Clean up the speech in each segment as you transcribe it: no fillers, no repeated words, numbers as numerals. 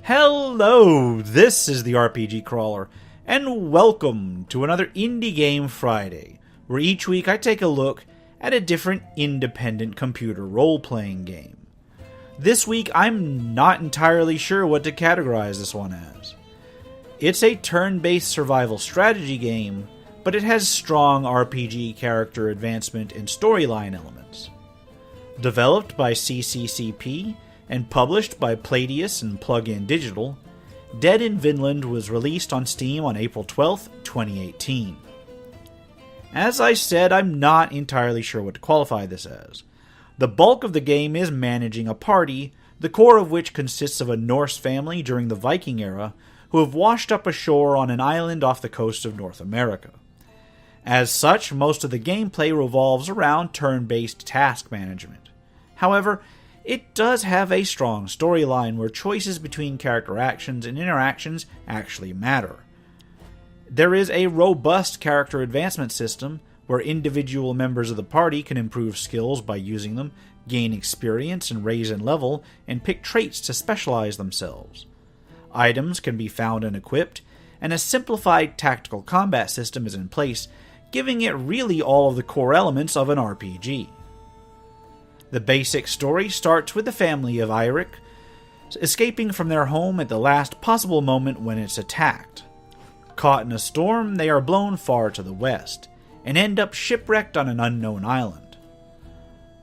Hello, this is the RPG Crawler, and welcome to another Indie Game Friday, where each week I take a look at a different independent computer role-playing game. This week I'm not entirely sure what to categorize this one as. It's a turn-based survival strategy game, but it has strong RPG character advancement and storyline elements. Developed by CCCP and published by Palladius and Plug-in Digital, Dead in Vinland was released on Steam on April 12, 2018. As I said, I'm not entirely sure what to qualify this as. The bulk of the game is managing a party, the core of which consists of a Norse family during the Viking era who have washed up ashore on an island off the coast of North America. As such, most of the gameplay revolves around turn-based task management. However, it does have a strong storyline where choices between character actions and interactions actually matter. There is a robust character advancement system where individual members of the party can improve skills by using them, gain experience and raise in level, and pick traits to specialize themselves. Items can be found and equipped, and a simplified tactical combat system is in place, giving it really all of the core elements of an RPG. The basic story starts with the family of Eirik escaping from their home at the last possible moment when it's attacked. Caught in a storm, they are blown far to the west, and end up shipwrecked on an unknown island.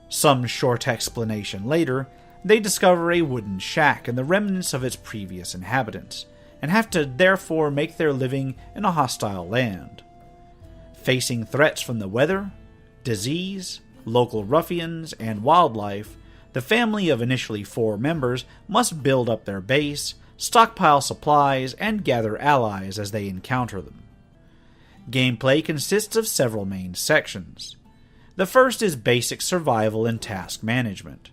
Some short explanation later, they discover a wooden shack and the remnants of its previous inhabitants, and have to therefore make their living in a hostile land. Facing threats from the weather, disease, local ruffians, and wildlife, the family of initially 4 members must build up their base, stockpile supplies, and gather allies as they encounter them. Gameplay consists of several main sections. The first is basic survival and task management.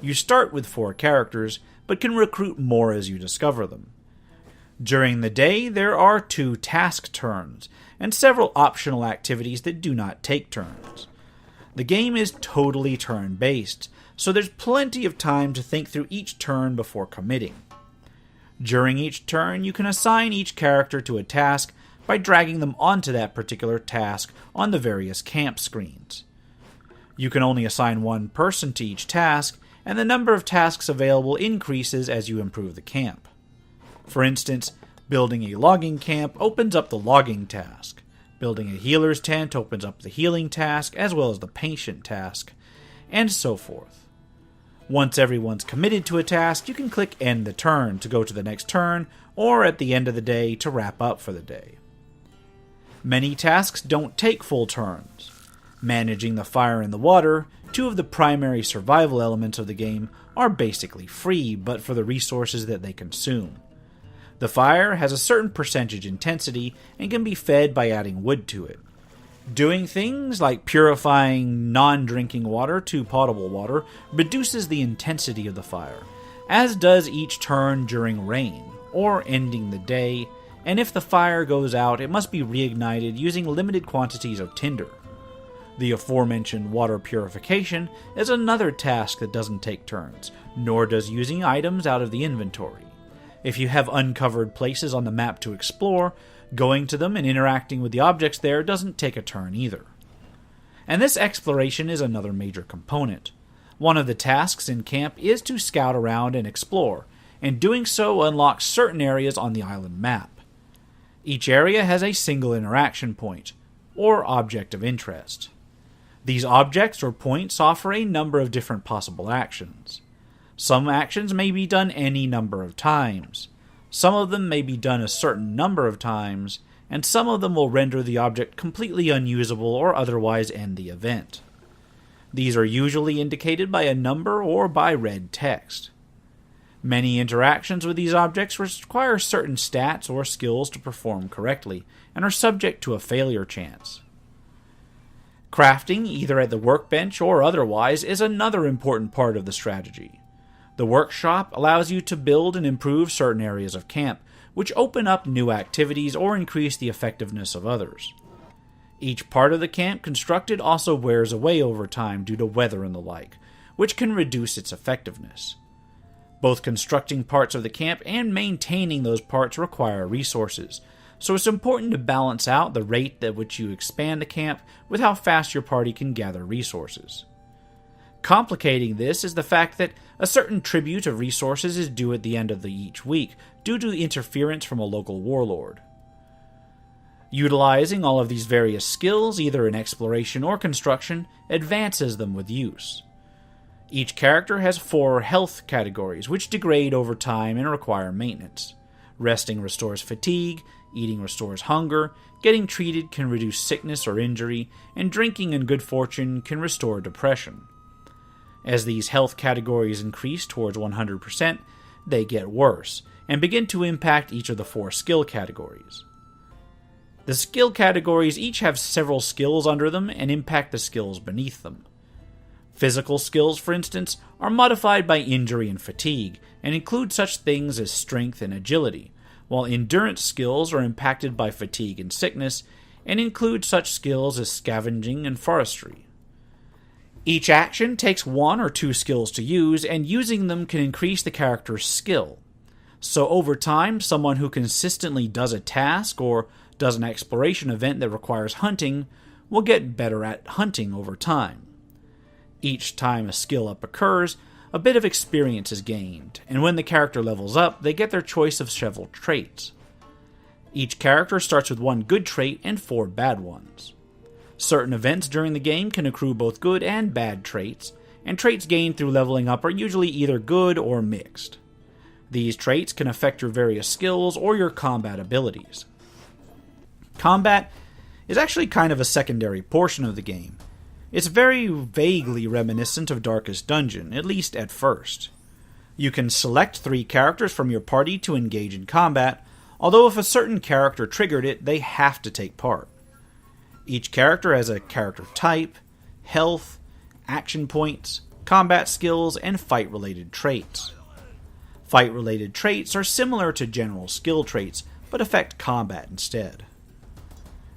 You start with 4 characters, but can recruit more as you discover them. During the day, there are 2 task turns, and several optional activities that do not take turns. The game is totally turn-based, so there's plenty of time to think through each turn before committing. During each turn, you can assign each character to a task by dragging them onto that particular task on the various camp screens. You can only assign 1 person to each task, and the number of tasks available increases as you improve the camp. For instance, building a logging camp opens up the logging task. Building a healer's tent opens up the healing task, as well as the patient task, and so forth. Once everyone's committed to a task, you can click End the Turn to go to the next turn, or at the end of the day to wrap up for the day. Many tasks don't take full turns. Managing the fire and the water, 2 of the primary survival elements of the game, are basically free, but for the resources that they consume. The fire has a certain percentage intensity and can be fed by adding wood to it. Doing things like purifying non-drinking water to potable water reduces the intensity of the fire, as does each turn during rain, or ending the day, and if the fire goes out it must be reignited using limited quantities of tinder. The aforementioned water purification is another task that doesn't take turns, nor does using items out of the inventory. If you have uncovered places on the map to explore, going to them and interacting with the objects there doesn't take a turn either. And this exploration is another major component. One of the tasks in camp is to scout around and explore, and doing so unlocks certain areas on the island map. Each area has a single interaction point, or object of interest. These objects or points offer a number of different possible actions. Some actions may be done any number of times. Some of them may be done a certain number of times, and some of them will render the object completely unusable or otherwise end the event. These are usually indicated by a number or by red text. Many interactions with these objects require certain stats or skills to perform correctly, and are subject to a failure chance. Crafting, either at the workbench or otherwise, is another important part of the strategy. The workshop allows you to build and improve certain areas of camp, which open up new activities or increase the effectiveness of others. Each part of the camp constructed also wears away over time due to weather and the like, which can reduce its effectiveness. Both constructing parts of the camp and maintaining those parts require resources, so it's important to balance out the rate at which you expand the camp with how fast your party can gather resources. Complicating this is the fact that a certain tribute of resources is due at the end of each week due to interference from a local warlord. Utilizing all of these various skills, either in exploration or construction, advances them with use. Each character has 4 health categories, which degrade over time and require maintenance. Resting restores fatigue, eating restores hunger, getting treated can reduce sickness or injury, and drinking and good fortune can restore depression. As these health categories increase towards 100%, they get worse, and begin to impact each of the 4 skill categories. The skill categories each have several skills under them and impact the skills beneath them. Physical skills, for instance, are modified by injury and fatigue, and include such things as strength and agility, while endurance skills are impacted by fatigue and sickness, and include such skills as scavenging and forestry. Each action takes 1 or 2 skills to use, and using them can increase the character's skill. So over time, someone who consistently does a task or does an exploration event that requires hunting will get better at hunting over time. Each time a skill up occurs, a bit of experience is gained, and when the character levels up, they get their choice of several traits. Each character starts with 1 good trait and 4 bad ones. Certain events during the game can accrue both good and bad traits, and traits gained through leveling up are usually either good or mixed. These traits can affect your various skills or your combat abilities. Combat is actually kind of a secondary portion of the game. It's very vaguely reminiscent of Darkest Dungeon, at least at first. You can select 3 characters from your party to engage in combat, although if a certain character triggered it, they have to take part. Each character has a character type, health, action points, combat skills, and fight-related traits. Fight-related traits are similar to general skill traits, but affect combat instead.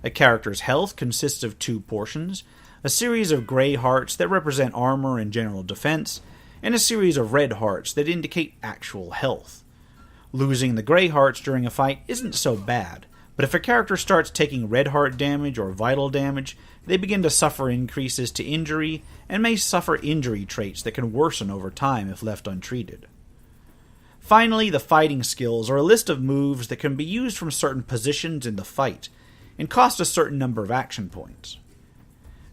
A character's health consists of 2 portions, a series of gray hearts that represent armor and general defense, and a series of red hearts that indicate actual health. Losing the gray hearts during a fight isn't so bad, but if a character starts taking red heart damage or vital damage, they begin to suffer increases to injury and may suffer injury traits that can worsen over time if left untreated. Finally, the fighting skills are a list of moves that can be used from certain positions in the fight, and cost a certain number of action points.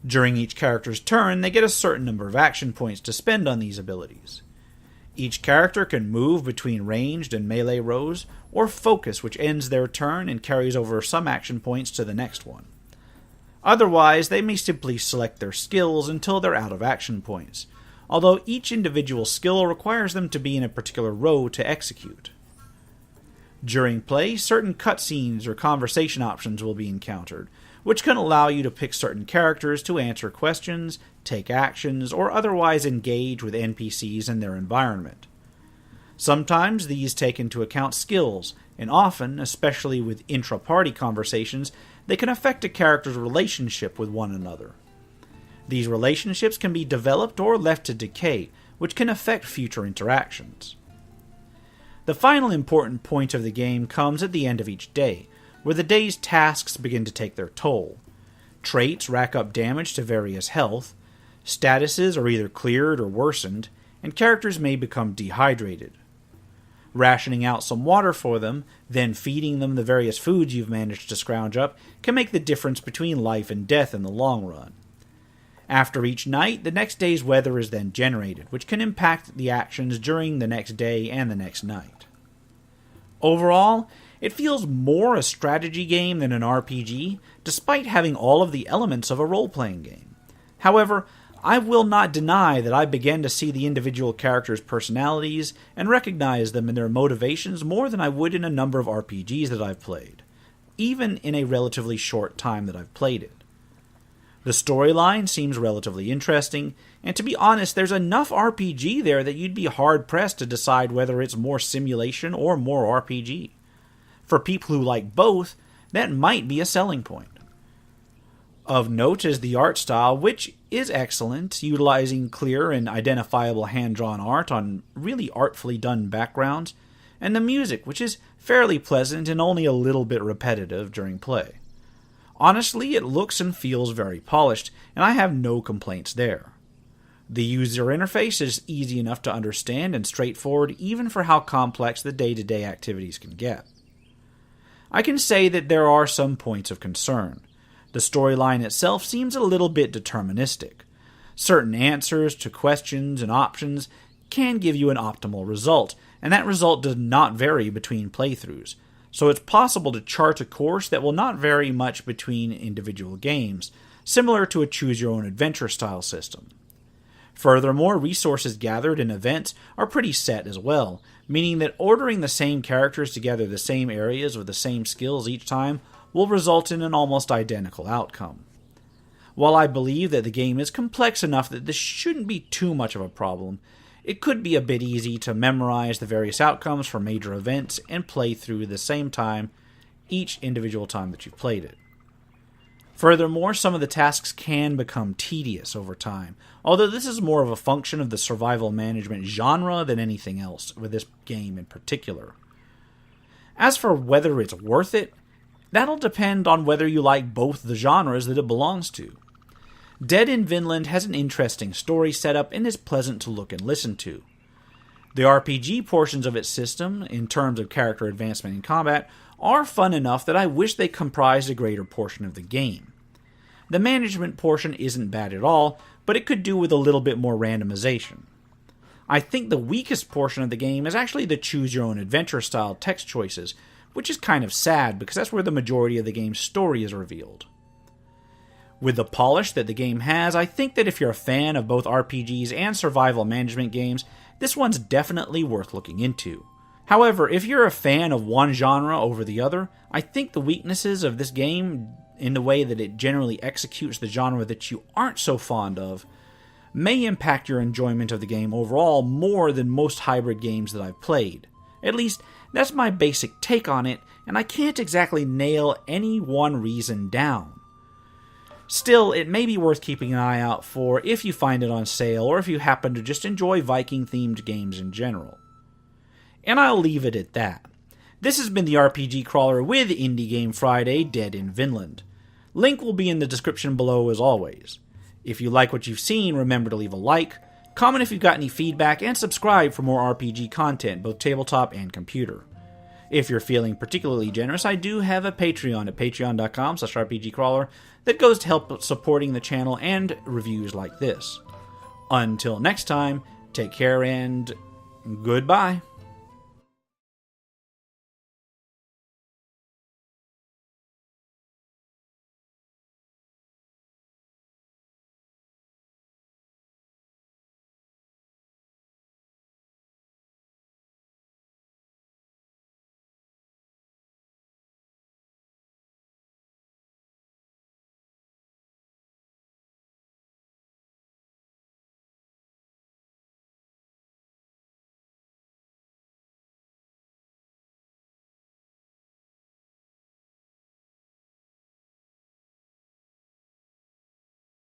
During each character's turn, they get a certain number of action points to spend on these abilities. Each character can move between ranged and melee rows, or focus, which ends their turn and carries over some action points to the next one. Otherwise, they may simply select their skills until they're out of action points, although each individual skill requires them to be in a particular row to execute. During play, certain cutscenes or conversation options will be encountered, which can allow you to pick certain characters to answer questions, take actions, or otherwise engage with NPCs in their environment. Sometimes these take into account skills, and often, especially with intra-party conversations, they can affect a character's relationship with one another. These relationships can be developed or left to decay, which can affect future interactions. The final important point of the game comes at the end of each day, where the day's tasks begin to take their toll. Traits rack up damage to various health, statuses are either cleared or worsened, and characters may become dehydrated. Rationing out some water for them, then feeding them the various foods you've managed to scrounge up, can make the difference between life and death in the long run. After each night, the next day's weather is then generated, which can impact the actions during the next day and the next night. Overall, it feels more a strategy game than an RPG, despite having all of the elements of a role-playing game. However, I will not deny that I began to see the individual characters' personalities and recognize them in their motivations more than I would in a number of RPGs that I've played, even in a relatively short time that I've played it. The storyline seems relatively interesting, and to be honest, there's enough RPG there that you'd be hard-pressed to decide whether it's more simulation or more RPG. For people who like both, that might be a selling point. Of note is the art style, which is excellent, utilizing clear and identifiable hand-drawn art on really artfully done backgrounds, and the music, which is fairly pleasant and only a little bit repetitive during play. Honestly, it looks and feels very polished, and I have no complaints there. The user interface is easy enough to understand and straightforward even for how complex the day-to-day activities can get. I can say that there are some points of concern. The storyline itself seems a little bit deterministic. Certain answers to questions and options can give you an optimal result, and that result does not vary between playthroughs, so it's possible to chart a course that will not vary much between individual games, similar to a choose-your-own-adventure style system. Furthermore, resources gathered in events are pretty set as well, meaning that ordering the same characters to gather the same areas with the same skills each time will result in an almost identical outcome. While I believe that the game is complex enough that this shouldn't be too much of a problem, it could be a bit easy to memorize the various outcomes for major events and play through the same time each individual time that you've played it. Furthermore, some of the tasks can become tedious over time, although this is more of a function of the survival management genre than anything else with this game in particular. As for whether it's worth it, that'll depend on whether you like both the genres that it belongs to. Dead in Vinland has an interesting story setup and is pleasant to look and listen to. The RPG portions of its system, in terms of character advancement and combat, are fun enough that I wish they comprised a greater portion of the game. The management portion isn't bad at all, but it could do with a little bit more randomization. I think the weakest portion of the game is actually the choose-your-own-adventure style text choices, which is kind of sad because that's where the majority of the game's story is revealed. With the polish that the game has, I think that if you're a fan of both RPGs and survival management games, this one's definitely worth looking into. However, if you're a fan of one genre over the other, I think the weaknesses of this game, in the way that it generally executes the genre that you aren't so fond of, may impact your enjoyment of the game overall more than most hybrid games that I've played. At least, that's my basic take on it, and I can't exactly nail any one reason down. Still, it may be worth keeping an eye out for if you find it on sale or if you happen to just enjoy Viking-themed games in general. And I'll leave it at that. This has been the RPG Crawler with Indie Game Friday, Dead in Vinland. Link will be in the description below as always. If you like what you've seen, remember to leave a like, comment if you've got any feedback, and subscribe for more RPG content, both tabletop and computer. If you're feeling particularly generous, I do have a Patreon at patreon.com/rpgcrawler that goes to help supporting the channel and reviews like this. Until next time, take care and goodbye.